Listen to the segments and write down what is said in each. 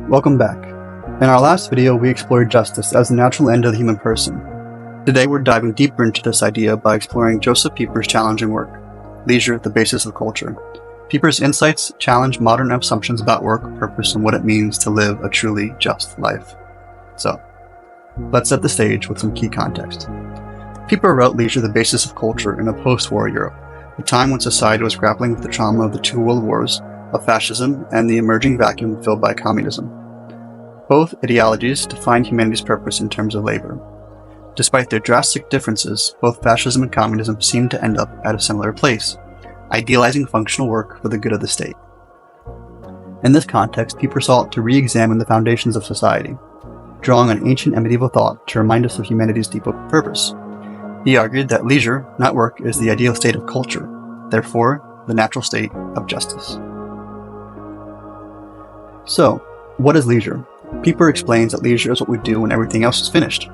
Welcome back. In our last video, we explored justice as the natural end of the human person. Today, we're diving deeper into this idea by exploring Josef Pieper's challenging work, Leisure, the Basis of Culture. Pieper's insights challenge modern assumptions about work, purpose, and what it means to live a truly just life. So, let's set the stage with some key context. Pieper wrote Leisure, the Basis of Culture in a post-war Europe, a time when society was grappling with the trauma of the two world wars, of fascism, and the emerging vacuum filled by communism. Both ideologies defined humanity's purpose in terms of labor. Despite their drastic differences, both fascism and communism seemed to end up at a similar place, idealizing functional work for the good of the state. In this context, Pieper sought to re-examine the foundations of society, drawing on ancient and medieval thought to remind us of humanity's deeper purpose. He argued that leisure, not work, is the ideal state of culture, therefore, the natural state of justice. So, what is leisure? Pieper explains that leisure is what we do when everything else is finished.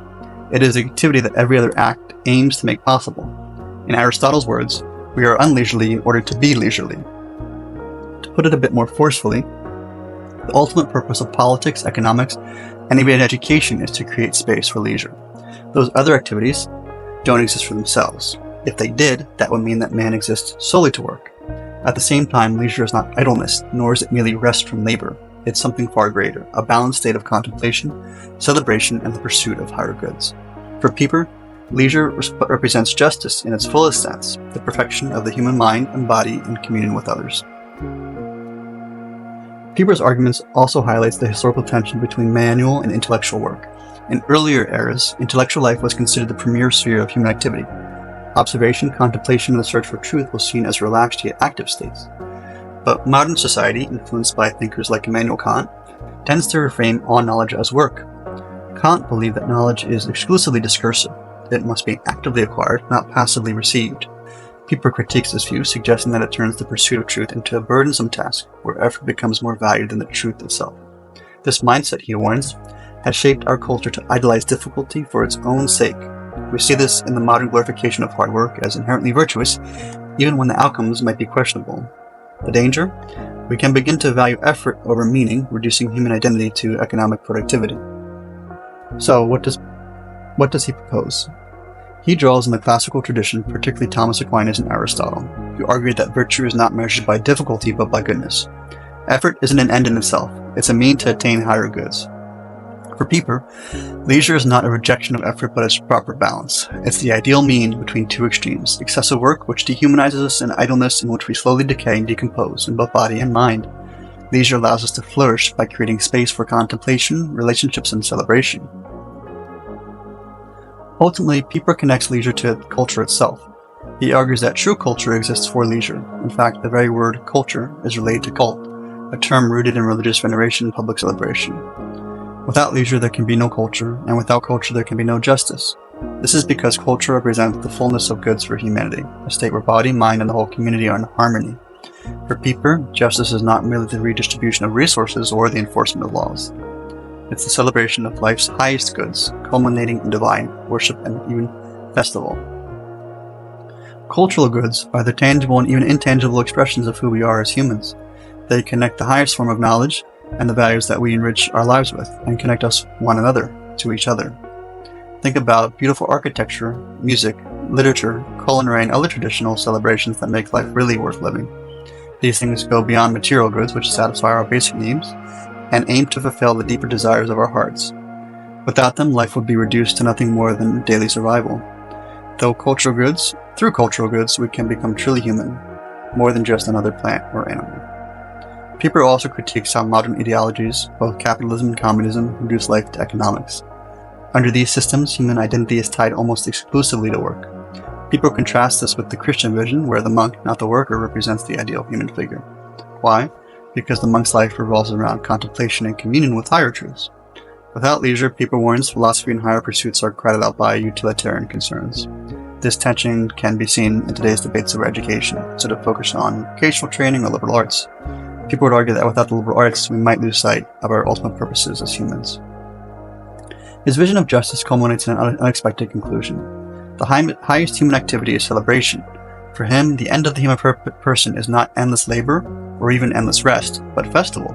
It is the activity that every other act aims to make possible. In Aristotle's words, we are unleisurely in order to be leisurely. To put it a bit more forcefully, the ultimate purpose of politics, economics, and even education is to create space for leisure. Those other activities don't exist for themselves. If they did, that would mean that man exists solely to work. At the same time, leisure is not idleness, nor is it merely rest from labor. It's something far greater, a balanced state of contemplation, celebration, and the pursuit of higher goods. For Pieper, leisure represents justice in its fullest sense, the perfection of the human mind and body in communion with others. Pieper's arguments also highlights the historical tension between manual and intellectual work. In earlier eras, intellectual life was considered the premier sphere of human activity. Observation, contemplation, and the search for truth was seen as relaxed yet active states. But modern society, influenced by thinkers like Immanuel Kant, tends to reframe all knowledge as work. Kant believed that knowledge is exclusively discursive. It must be actively acquired, not passively received. Pieper critiques this view, suggesting that it turns the pursuit of truth into a burdensome task, where effort becomes more valued than the truth itself. This mindset, he warns, has shaped our culture to idolize difficulty for its own sake. We see this in the modern glorification of hard work as inherently virtuous, even when the outcomes might be questionable. The danger? We can begin to value effort over meaning, reducing human identity to economic productivity. So, what does he propose? He draws on the classical tradition, particularly Thomas Aquinas and Aristotle, who argued that virtue is not measured by difficulty but by goodness. Effort isn't an end in itself, it's a mean to attain higher goods. For Pieper, leisure is not a rejection of effort but its proper balance. It's the ideal mean between two extremes, excessive work which dehumanizes us and idleness in which we slowly decay and decompose in both body and mind. Leisure allows us to flourish by creating space for contemplation, relationships, and celebration. Ultimately, Pieper connects leisure to culture itself. He argues that true culture exists for leisure. In fact, the very word culture is related to cult, a term rooted in religious veneration and public celebration. Without leisure, there can be no culture, and without culture, there can be no justice. This is because culture represents the fullness of goods for humanity, a state where body, mind, and the whole community are in harmony. For Pieper, justice is not merely the redistribution of resources or the enforcement of laws. It's the celebration of life's highest goods, culminating in divine worship and even festival. Cultural goods are the tangible and even intangible expressions of who we are as humans. They connect the highest form of knowledge and the values that we enrich our lives with, and connect us one another to each other. Think about beautiful architecture, music, literature, culinary, and other traditional celebrations that make life really worth living. These things go beyond material goods which satisfy our basic needs, and aim to fulfill the deeper desires of our hearts. Without them, life would be reduced to nothing more than daily survival. Through cultural goods, we can become truly human, more than just another plant or animal. Pieper also critiques how modern ideologies, both capitalism and communism, reduce life to economics. Under these systems, human identity is tied almost exclusively to work. Pieper contrasts this with the Christian vision, where the monk, not the worker, represents the ideal human figure. Why? Because the monk's life revolves around contemplation and communion with higher truths. Without leisure, Pieper warns, philosophy and higher pursuits are crowded out by utilitarian concerns. This tension can be seen in today's debates over education, instead of focusing on vocational training or liberal arts. People would argue that without the liberal arts, we might lose sight of our ultimate purposes as humans. His vision of justice culminates in an unexpected conclusion. The highest human activity is celebration. For him, the end of the human person is not endless labor or even endless rest, but festival.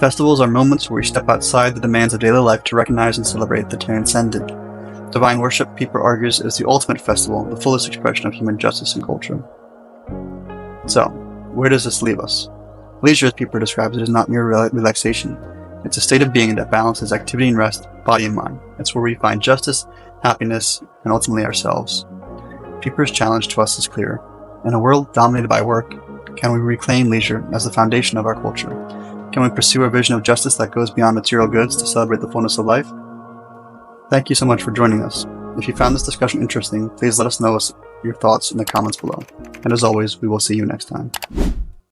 Festivals are moments where we step outside the demands of daily life to recognize and celebrate the transcendent. Divine worship, Pieper argues, is the ultimate festival, the fullest expression of human justice and culture. So, where does this leave us? Leisure, as Pieper describes it, is not mere relaxation. It's a state of being that balances activity and rest, body and mind. It's where we find justice, happiness, and ultimately ourselves. Pieper's challenge to us is clear. In a world dominated by work, can we reclaim leisure as the foundation of our culture? Can we pursue a vision of justice that goes beyond material goods to celebrate the fullness of life? Thank you so much for joining us. If you found this discussion interesting, please let us know your thoughts in the comments below. And as always, we will see you next time.